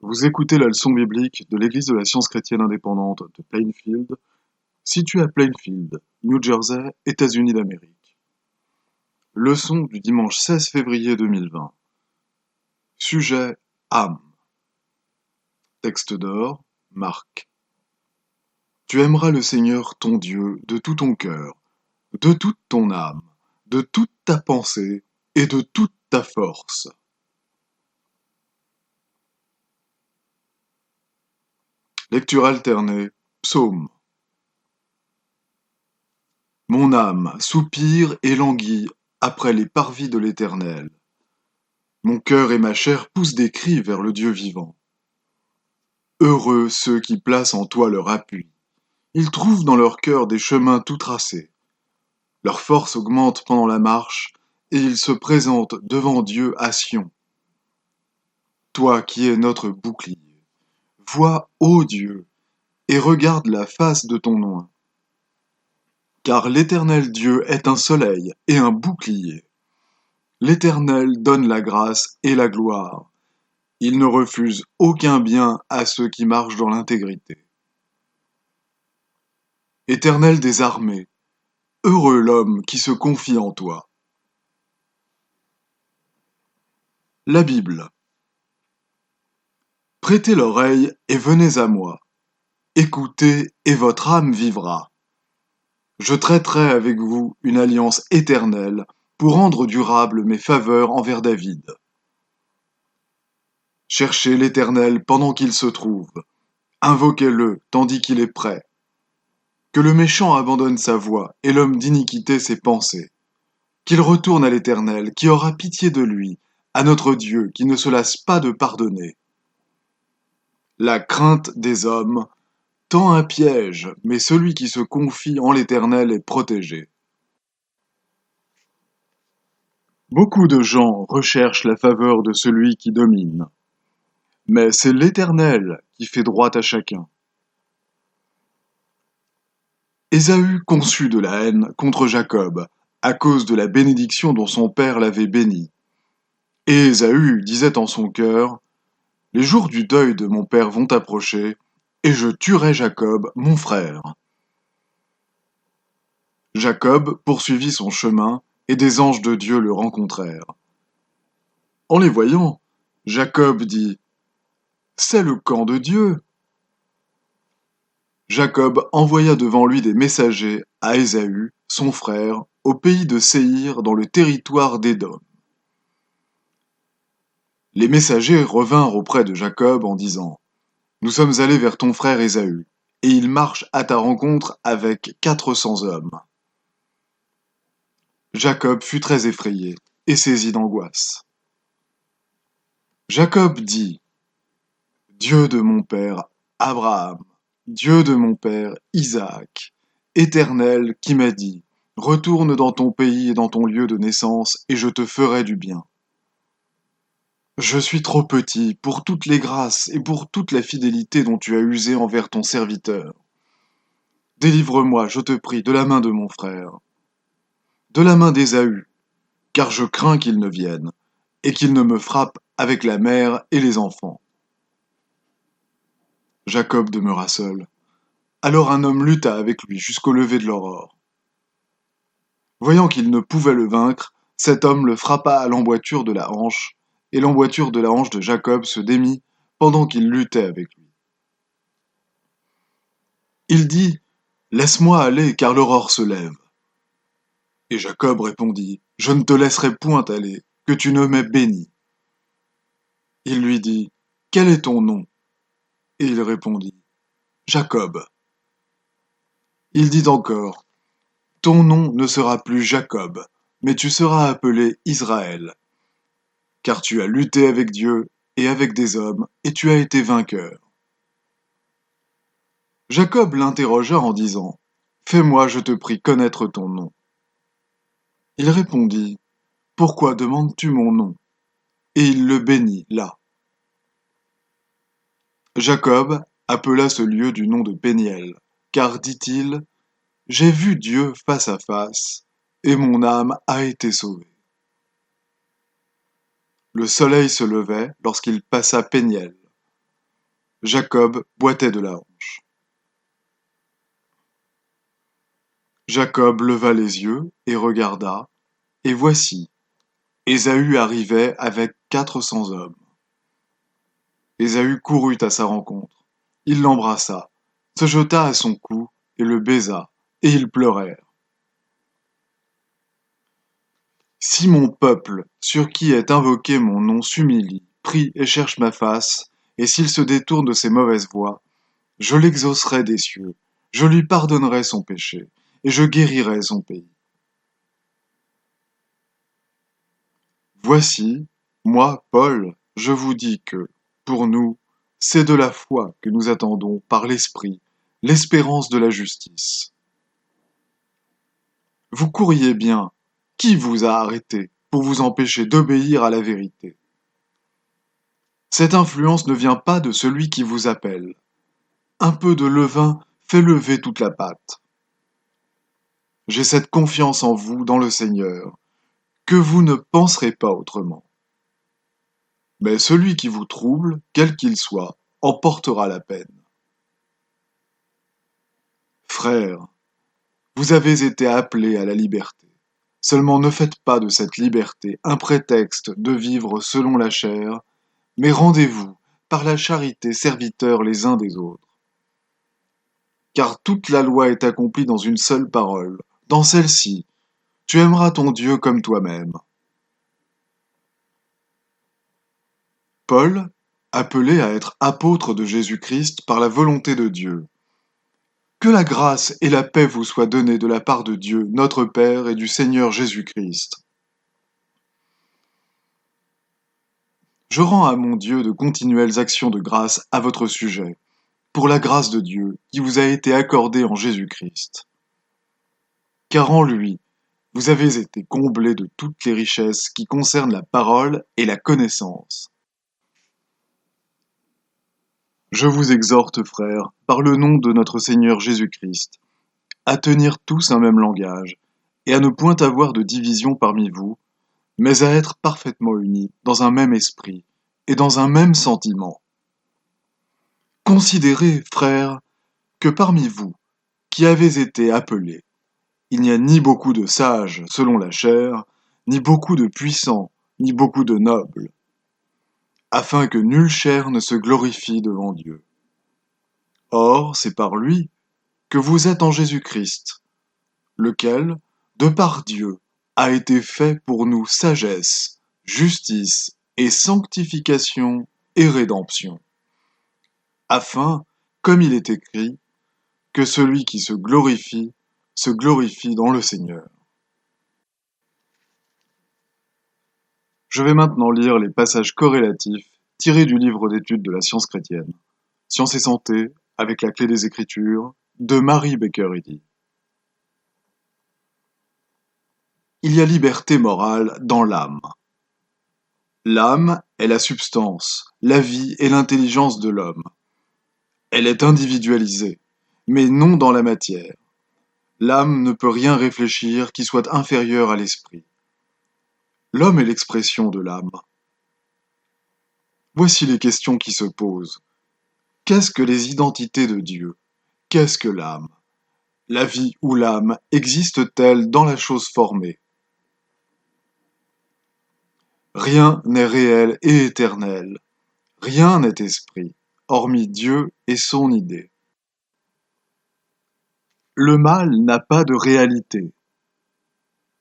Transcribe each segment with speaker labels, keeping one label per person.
Speaker 1: Vous écoutez la leçon biblique de l'Église de la Science chrétienne indépendante de Plainfield, située à Plainfield, New Jersey, États-Unis d'Amérique. Leçon du dimanche 16 février 2020. Sujet âme. Texte d'or, Marc. Tu aimeras le Seigneur ton Dieu de tout ton cœur, de toute ton âme, de toute ta pensée et de toute ta force. Lecture alternée, Psaume. Mon âme soupire et languit après les parvis de l'Éternel. Mon cœur et ma chair poussent des cris vers le Dieu vivant. Heureux ceux qui placent en toi leur appui. Ils trouvent dans leur cœur des chemins tout tracés. Leur force augmente pendant la marche, et ils se présentent devant Dieu à Sion. Toi qui es notre bouclier, vois, ô Dieu, et regarde la face de ton oint. Car l'Éternel Dieu est un soleil et un bouclier. L'Éternel donne la grâce et la gloire. Il ne refuse aucun bien à ceux qui marchent dans l'intégrité. Éternel des armées, heureux l'homme qui se confie en toi. La Bible. Prêtez l'oreille et venez à moi. Écoutez et votre âme vivra. Je traiterai avec vous une alliance éternelle pour rendre durables mes faveurs envers David. Cherchez l'Éternel pendant qu'il se trouve. Invoquez-le tandis qu'il est prêt. Que le méchant abandonne sa voie et l'homme d'iniquité ses pensées. Qu'il retourne à l'Éternel, qui aura pitié de lui, à notre Dieu, qui ne se lasse pas de pardonner. La crainte des hommes tend un piège, mais celui qui se confie en l'Éternel est protégé. Beaucoup de gens recherchent la faveur de celui qui domine, mais c'est l'Éternel qui fait droit à chacun. Ésaü conçut de la haine contre Jacob, à cause de la bénédiction dont son père l'avait béni. Et Ésaü disait en son cœur, « Les jours du deuil de mon père vont approcher, et je tuerai Jacob, mon frère. » Jacob poursuivit son chemin, et des anges de Dieu le rencontrèrent. En les voyant, Jacob dit, « C'est le camp de Dieu. » Jacob envoya devant lui des messagers à Ésaü, son frère, au pays de Séhir dans le territoire d'Édom. Les messagers revinrent auprès de Jacob en disant, « Nous sommes allés vers ton frère Ésaü, et il marche à ta rencontre avec 400 hommes. » Jacob fut très effrayé et saisi d'angoisse. Jacob dit, « Dieu de mon père Abraham, Dieu de mon père Isaac, Éternel qui m'a dit, retourne dans ton pays et dans ton lieu de naissance, et je te ferai du bien. Je suis trop petit pour toutes les grâces et pour toute la fidélité dont tu as usé envers ton serviteur. Délivre-moi, je te prie, de la main de mon frère, de la main d'Ésaü, car je crains qu'il ne vienne, et qu'il ne me frappe avec la mère et les enfants. » Jacob demeura seul. Alors un homme lutta avec lui jusqu'au lever de l'aurore. Voyant qu'il ne pouvait le vaincre, cet homme le frappa à l'emboîture de la hanche, et l'emboîture de la hanche de Jacob se démit pendant qu'il luttait avec lui. Il dit, « Laisse-moi aller, car l'aurore se lève. » Et Jacob répondit, « Je ne te laisserai point aller, que tu ne m'aies béni. » Il lui dit, « Quel est ton nom ?» Et il répondit, « Jacob. » Il dit encore, « Ton nom ne sera plus Jacob, mais tu seras appelé Israël, car tu as lutté avec Dieu et avec des hommes, et tu as été vainqueur. » Jacob l'interrogea en disant, « Fais-moi, je te prie, connaître ton nom. » Il répondit, « Pourquoi demandes-tu mon nom ?» Et il le bénit là. Jacob appela ce lieu du nom de Péniel, car, dit-il, « J'ai vu Dieu face à face, et mon âme a été sauvée. » Le soleil se levait lorsqu'il passa Péniel. Jacob boitait de la hanche. Jacob leva les yeux et regarda, et voici, Ésaü arrivait avec 400 hommes. Ésaü courut à sa rencontre. Il l'embrassa, se jeta à son cou et le baisa, et ils pleurèrent. Si mon peuple, sur qui est invoqué mon nom, s'humilie, prie et cherche ma face, et s'il se détourne de ses mauvaises voies, je l'exaucerai des cieux, je lui pardonnerai son péché, et je guérirai son pays. Voici, moi, Paul, je vous dis que, pour nous, c'est de la foi que nous attendons par l'Esprit, l'espérance de la justice. Vous courriez bien. Qui vous a arrêté pour vous empêcher d'obéir à la vérité? Cette influence ne vient pas de celui qui vous appelle. Un peu de levain fait lever toute la pâte. J'ai cette confiance en vous dans le Seigneur, que vous ne penserez pas autrement. Mais celui qui vous trouble, quel qu'il soit, en portera la peine. Frères, vous avez été appelés à la liberté. Seulement ne faites pas de cette liberté un prétexte de vivre selon la chair, mais rendez-vous, par la charité, serviteurs les uns des autres. Car toute la loi est accomplie dans une seule parole, dans celle-ci, tu aimeras ton Dieu comme toi-même. Paul, appelé à être apôtre de Jésus-Christ par la volonté de Dieu. Que la grâce et la paix vous soient données de la part de Dieu, notre Père, et du Seigneur Jésus-Christ. Je rends à mon Dieu de continuelles actions de grâce à votre sujet, pour la grâce de Dieu qui vous a été accordée en Jésus-Christ. Car en lui, vous avez été comblés de toutes les richesses qui concernent la parole et la connaissance. Je vous exhorte, frères, par le nom de notre Seigneur Jésus-Christ, à tenir tous un même langage, et à ne point avoir de division parmi vous, mais à être parfaitement unis dans un même esprit et dans un même sentiment. Considérez, frères, que parmi vous, qui avez été appelés, il n'y a ni beaucoup de sages selon la chair, ni beaucoup de puissants, ni beaucoup de nobles, afin que nulle chair ne se glorifie devant Dieu. Or, c'est par lui que vous êtes en Jésus-Christ, lequel, de par Dieu, a été fait pour nous sagesse, justice et sanctification et rédemption, afin, comme il est écrit, que celui qui se glorifie dans le Seigneur. Je vais maintenant lire les passages corrélatifs tirés du livre d'études de la science chrétienne, Science et santé, avec la clé des Écritures, de Mary Baker Eddy. Il y a liberté morale dans l'âme. L'âme est la substance, la vie et l'intelligence de l'homme. Elle est individualisée, mais non dans la matière. L'âme ne peut rien réfléchir qui soit inférieur à l'esprit. L'homme est l'expression de l'âme. Voici les questions qui se posent. Qu'est-ce que les identités de Dieu? Qu'est-ce que l'âme? La vie ou l'âme existe-t-elle dans la chose formée? Rien n'est réel et éternel. Rien n'est esprit, hormis Dieu et son idée. Le mal n'a pas de réalité.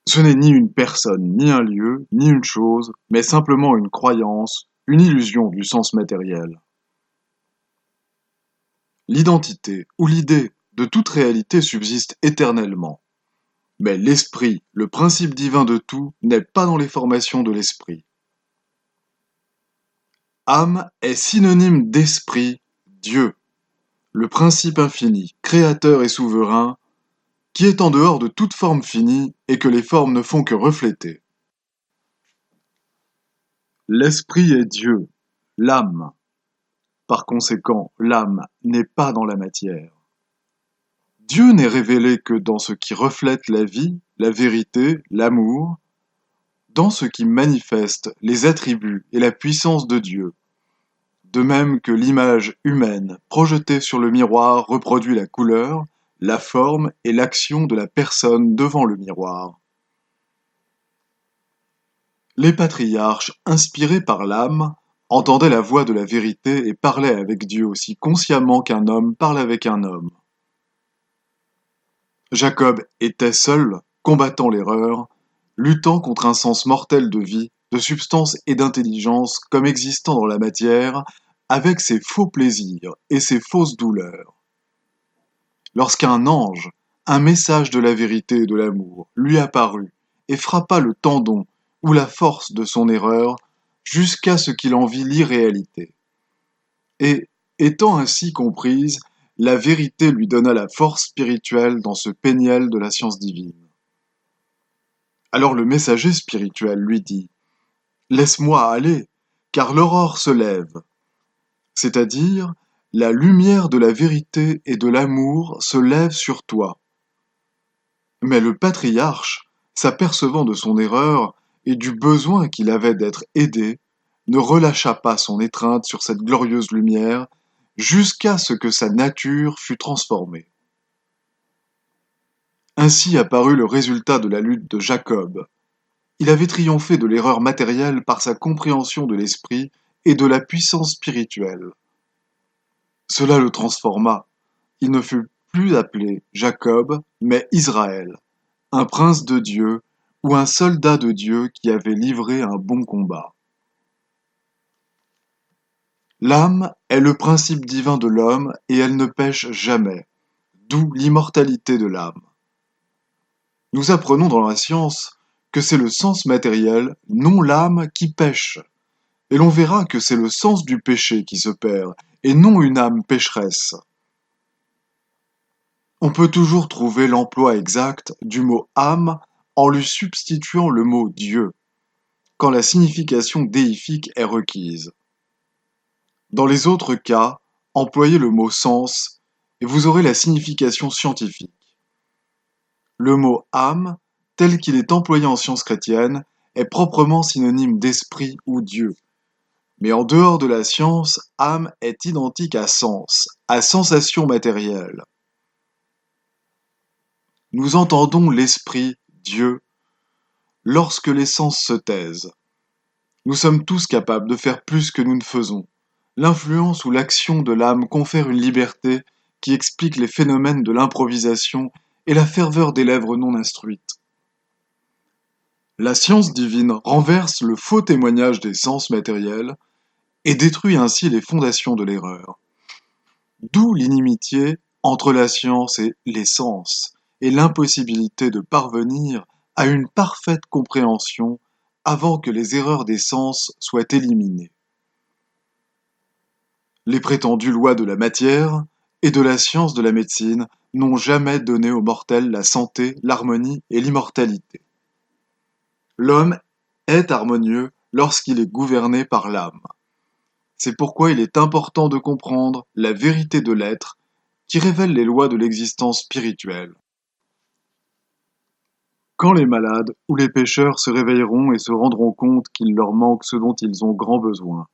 Speaker 1: Ce n'est ni une personne, ni un lieu, ni une chose, mais simplement une croyance, une illusion du sens matériel. L'identité ou l'idée de toute réalité subsiste éternellement. Mais l'esprit, le principe divin de tout, n'est pas dans les formations de l'esprit. Âme est synonyme d'esprit, Dieu, le principe infini, créateur et souverain, qui est en dehors de toute forme finie et que les formes ne font que refléter. L'esprit est Dieu, l'âme. Par conséquent, l'âme n'est pas dans la matière. Dieu n'est révélé que dans ce qui reflète la vie, la vérité, l'amour, dans ce qui manifeste les attributs et la puissance de Dieu, de même que l'image humaine projetée sur le miroir reproduit la couleur, la forme et l'action de la personne devant le miroir. Les patriarches, inspirés par l'âme, entendaient la voix de la vérité et parlaient avec Dieu aussi consciemment qu'un homme parle avec un homme. Jacob était seul, combattant l'erreur, luttant contre un sens mortel de vie, de substance et d'intelligence comme existant dans la matière, avec ses faux plaisirs et ses fausses douleurs. Lorsqu'un ange, un message de la vérité et de l'amour, lui apparut et frappa le tendon ou la force de son erreur jusqu'à ce qu'il en vit l'irréalité. Et, étant ainsi comprise, la vérité lui donna la force spirituelle dans ce péniel de la science divine. Alors le messager spirituel lui dit « Laisse-moi aller, car l'aurore se lève. » C'est-à-dire, la lumière de la vérité et de l'amour se lève sur toi. Mais le patriarche, s'apercevant de son erreur et du besoin qu'il avait d'être aidé, ne relâcha pas son étreinte sur cette glorieuse lumière jusqu'à ce que sa nature fût transformée. Ainsi apparut le résultat de la lutte de Jacob. Il avait triomphé de l'erreur matérielle par sa compréhension de l'esprit et de la puissance spirituelle. Cela le transforma. Il ne fut plus appelé Jacob, mais Israël, un prince de Dieu ou un soldat de Dieu qui avait livré un bon combat. L'âme est le principe divin de l'homme et elle ne pêche jamais, d'où l'immortalité de l'âme. Nous apprenons dans la science que c'est le sens matériel, non l'âme, qui pêche. Et l'on verra que c'est le sens du péché qui se perd, et non une âme pécheresse. On peut toujours trouver l'emploi exact du mot âme en lui substituant le mot Dieu, quand la signification déifique est requise. Dans les autres cas, employez le mot sens et vous aurez la signification scientifique. Le mot âme, tel qu'il est employé en science chrétienne, est proprement synonyme d'esprit ou Dieu. Mais en dehors de la science, âme est identique à sens, à sensation matérielle. Nous entendons l'esprit, Dieu, lorsque les sens se taisent. Nous sommes tous capables de faire plus que nous ne faisons. L'influence ou l'action de l'âme confère une liberté qui explique les phénomènes de l'improvisation et la ferveur des lèvres non instruites. La science divine renverse le faux témoignage des sens matériels et détruit ainsi les fondations de l'erreur. D'où l'inimitié entre la science et les sens, et l'impossibilité de parvenir à une parfaite compréhension avant que les erreurs des sens soient éliminées. Les prétendues lois de la matière et de la science de la médecine n'ont jamais donné aux mortels la santé, l'harmonie et l'immortalité. L'homme est harmonieux lorsqu'il est gouverné par l'âme. C'est pourquoi il est important de comprendre la vérité de l'être qui révèle les lois de l'existence spirituelle. Quand les malades ou les pécheurs se réveilleront et se rendront compte qu'il leur manque ce dont ils ont grand besoin,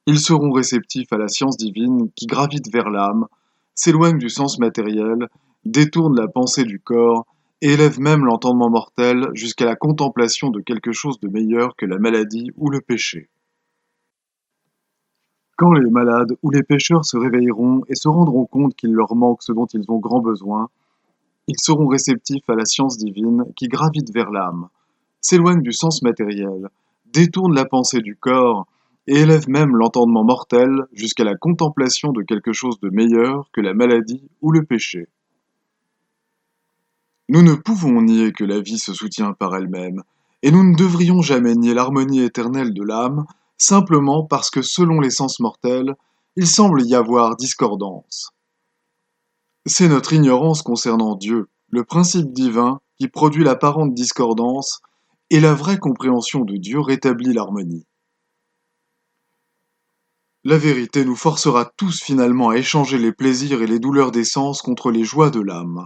Speaker 1: ils seront réceptifs à la science divine qui gravite vers l'âme, s'éloigne du sens matériel, détourne la pensée du corps et élève même l'entendement mortel jusqu'à la contemplation de quelque chose de meilleur que la maladie ou le péché. Quand les malades ou les pécheurs se réveilleront et se rendront compte qu'il leur manque ce dont ils ont grand besoin, ils seront réceptifs à la science divine qui gravite vers l'âme, s'éloigne du sens matériel, détourne la pensée du corps et élève même l'entendement mortel jusqu'à la contemplation de quelque chose de meilleur que la maladie ou le péché. Nous ne pouvons nier que la vie se soutient par elle-même, et nous ne devrions jamais nier l'harmonie éternelle de l'âme, simplement parce que selon les sens mortels, il semble y avoir discordance. C'est notre ignorance concernant Dieu, le principe divin, qui produit l'apparente discordance, et la vraie compréhension de Dieu rétablit l'harmonie. La vérité nous forcera tous finalement à échanger les plaisirs et les douleurs des sens contre les joies de l'âme.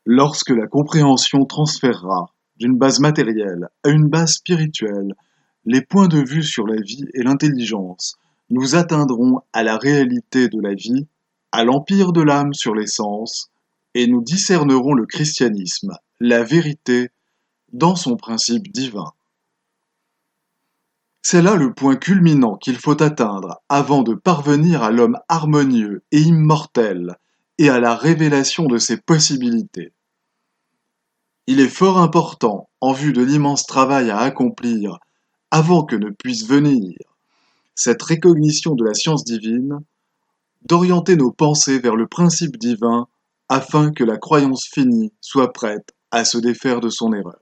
Speaker 1: Lorsque la compréhension transférera d'une base matérielle à une base spirituelle, les points de vue sur la vie et l'intelligence, nous atteindrons à la réalité de la vie, à l'empire de l'âme sur les sens, et nous discernerons le christianisme, la vérité, dans son principe divin. C'est là le point culminant qu'il faut atteindre avant de parvenir à l'homme harmonieux et immortel et à la révélation de ses possibilités. Il est fort important, en vue de l'immense travail à accomplir, avant que ne puisse venir cette recognition de la science divine, d'orienter nos pensées vers le principe divin afin que la croyance finie soit prête à se défaire de son erreur.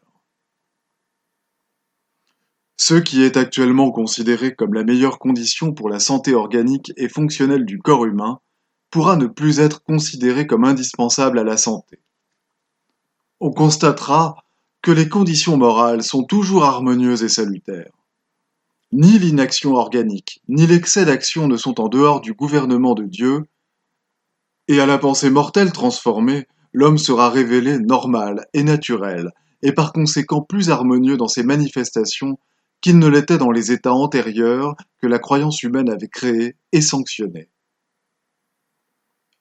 Speaker 1: Ce qui est actuellement considéré comme la meilleure condition pour la santé organique et fonctionnelle du corps humain pourra ne plus être considéré comme indispensable à la santé. On constatera que les conditions morales sont toujours harmonieuses et salutaires. Ni l'inaction organique, ni l'excès d'action ne sont en dehors du gouvernement de Dieu, et à la pensée mortelle transformée, l'homme sera révélé normal et naturel, et par conséquent plus harmonieux dans ses manifestations qu'il ne l'était dans les états antérieurs que la croyance humaine avait créés et sanctionnés.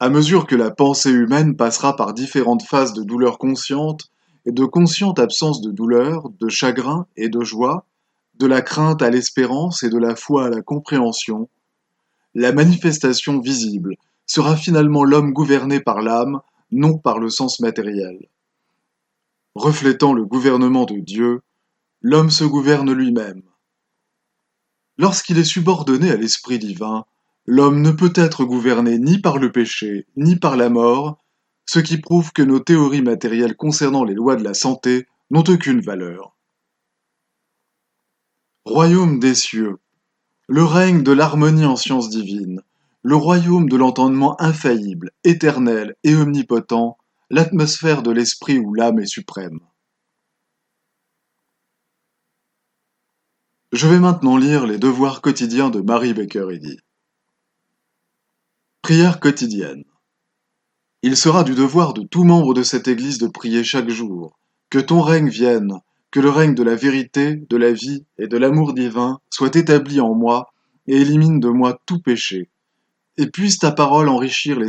Speaker 1: À mesure que la pensée humaine passera par différentes phases de douleur consciente et de consciente absence de douleur, de chagrin et de joie, de la crainte à l'espérance et de la foi à la compréhension, la manifestation visible sera finalement l'homme gouverné par l'âme, non par le sens matériel. Reflétant le gouvernement de Dieu, l'homme se gouverne lui-même. Lorsqu'il est subordonné à l'Esprit divin, l'homme ne peut être gouverné ni par le péché, ni par la mort, ce qui prouve que nos théories matérielles concernant les lois de la santé n'ont aucune valeur. Royaume des cieux, le règne de l'harmonie en science divine, le royaume de l'entendement infaillible, éternel et omnipotent, l'atmosphère de l'esprit où l'âme est suprême. Je vais maintenant lire les devoirs quotidiens de Mary Baker Eddy. Prière quotidienne. Il sera du devoir de tout membre de cette Église de prier chaque jour, que ton règne vienne, que le règne de la vérité, de la vie et de l'amour divin soit établi en moi et élimine de moi tout péché, et puisse ta parole enrichir les